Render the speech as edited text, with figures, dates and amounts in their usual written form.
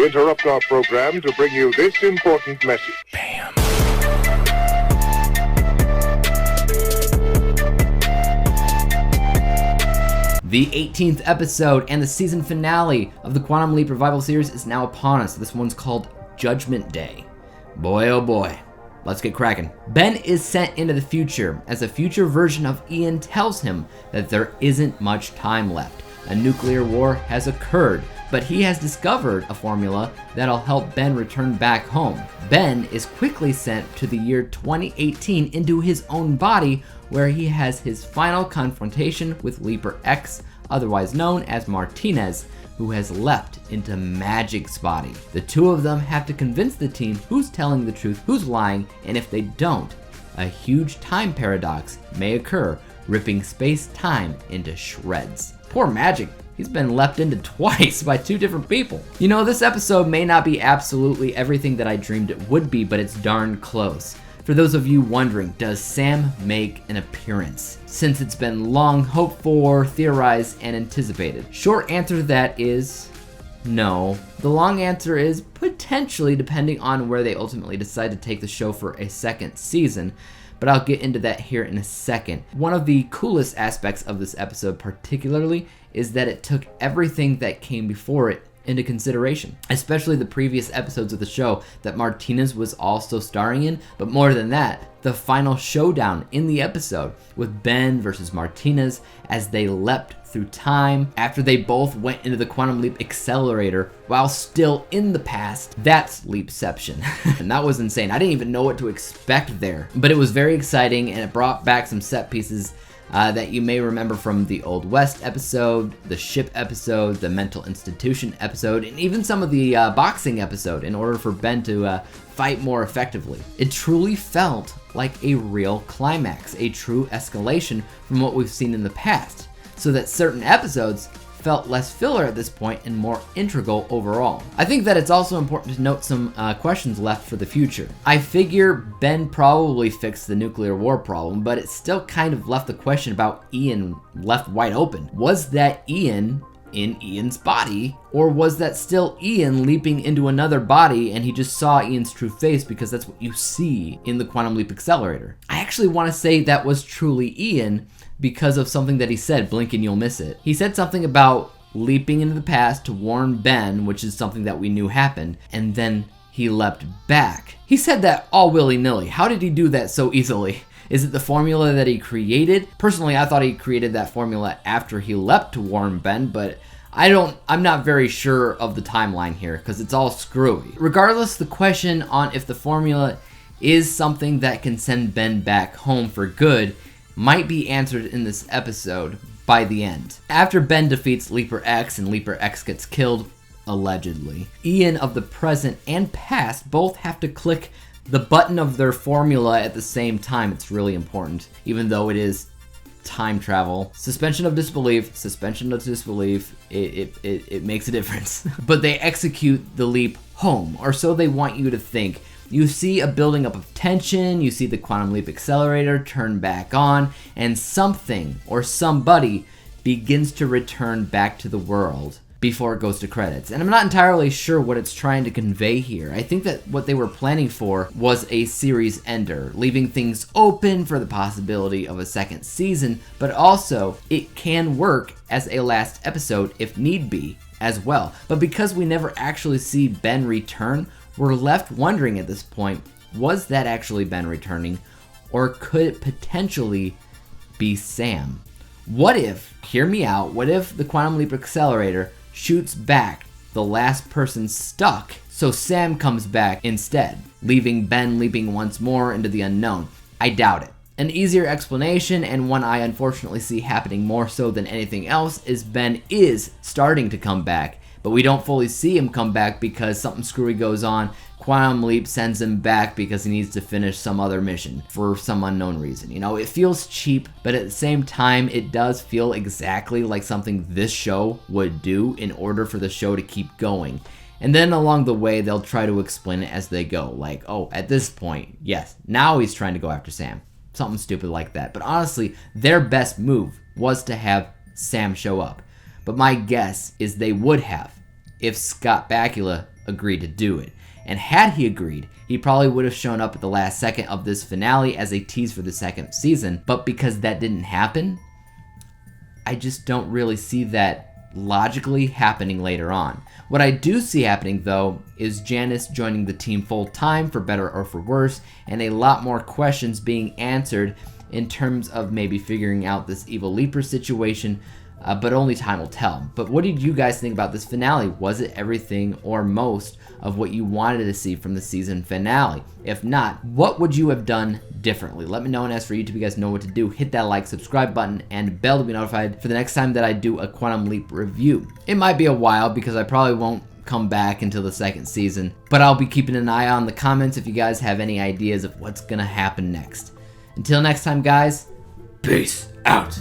We interrupt our program to bring you this important message. Bam. The 18th episode and the season finale of the Quantum Leap Revival series is now upon us. This one's called Judgment Day. Boy, oh boy. Let's get cracking. Ben is sent into the future as a future version of Ian tells him that there isn't much time left. A nuclear war has occurred, but he has discovered a formula that'll help Ben return back home. Ben is quickly sent to the year 2018 into his own body, where he has his final confrontation with Leaper X, otherwise known as Martinez, who has leapt into Magic's body. The two of them have to convince the team who's telling the truth, who's lying, and if they don't, a huge time paradox may occur, ripping space-time into shreds. Poor Magic. He's been leapt into twice by two different people. You know, this episode may not be absolutely everything that I dreamed it would be, but it's darn close. For those of you wondering, does Sam make an appearance? Since it's been long hoped for, theorized, and anticipated. Short answer to that is no. The long answer is potentially, depending on where they ultimately decide to take the show for a second season. But I'll get into that here in a second. One of the coolest aspects of this episode particularly is that it took everything that came before it into consideration, especially the previous episodes of the show that Martinez was also starring in, but more than that, the final showdown in the episode with Ben versus Martinez as they leapt through time after they both went into the Quantum Leap Accelerator while still in the past. That's Leapception. And that was insane. I didn't even know what to expect there, but it was very exciting and it brought back some set pieces that you may remember from the Old West episode, the ship episode, the mental institution episode, and even some of the boxing episode in order for Ben to fight more effectively. It truly felt like a real climax, a true escalation from what we've seen in the past, so that certain episodes felt less filler at this point and more integral overall. I think that it's also important to note some questions left for the future. I figure Ben probably fixed the nuclear war problem, but it still kind of left the question about Ian left wide open. Was that Ian in Ian's body, or was that still Ian leaping into another body and he just saw Ian's true face because that's what you see in the Quantum Leap Accelerator? I actually want to say that was truly Ian because of something that he said, blink and you'll miss it. He said something about leaping into the past to warn Ben, which is something that we knew happened, and then he leapt back. He said that all willy-nilly. How did he do that so easily? Is it the formula that he created? Personally, I thought he created that formula after he leapt to warn Ben, but I'm not very sure of the timeline here because it's all screwy. Regardless, the question on if the formula is something that can send Ben back home for good might be answered in this episode by the end. After Ben defeats Leaper X and Leaper X gets killed, allegedly, Ian of the present and past both have to click the button of their formula at the same time. It's really important, even though it is time travel. Suspension of disbelief, it makes a difference. But they execute the leap home, or so they want you to think. You see a building up of tension, you see the Quantum Leap Accelerator turn back on, and something or somebody begins to return back to the world before it goes to credits. And I'm not entirely sure what it's trying to convey here. I think that what they were planning for was a series ender, leaving things open for the possibility of a second season, but also it can work as a last episode if need be as well. But because we never actually see Ben return, we're left wondering at this point, was that actually Ben returning, or could it potentially be Sam? What if, hear me out, what if the Quantum Leap Accelerator shoots back the last person stuck, so Sam comes back instead, leaving Ben leaping once more into the unknown? I doubt it. An easier explanation, and one I unfortunately see happening more so than anything else, is Ben is starting to come back, but we don't fully see him come back because something screwy goes on. Quantum Leap sends him back because he needs to finish some other mission for some unknown reason. You know, it feels cheap, but at the same time, it does feel exactly like something this show would do in order for the show to keep going. And then along the way, they'll try to explain it as they go. Like, oh, at this point, yes, now he's trying to go after Sam. Something stupid like that. But honestly, their best move was to have Sam show up. But my guess is they would have if Scott Bakula agree to do it. And had he agreed, he probably would have shown up at the last second of this finale as a tease for the second season. But because that didn't happen, I just don't really see that logically happening later on. What I do see happening, though, is Janice joining the team full time, for better or for worse, and a lot more questions being answered in terms of maybe figuring out this evil Leaper situation, but only time will tell. But what did you guys think about this finale? Was it everything or most of what you wanted to see from the season finale? If not, what would you have done differently? Let me know, and as for YouTube, you guys know what to do. Hit that like, subscribe button, and bell to be notified for the next time that I do a Quantum Leap review. It might be a while because I probably won't come back until the second season, but I'll be keeping an eye on the comments if you guys have any ideas of what's gonna happen next. Until next time, guys, peace out.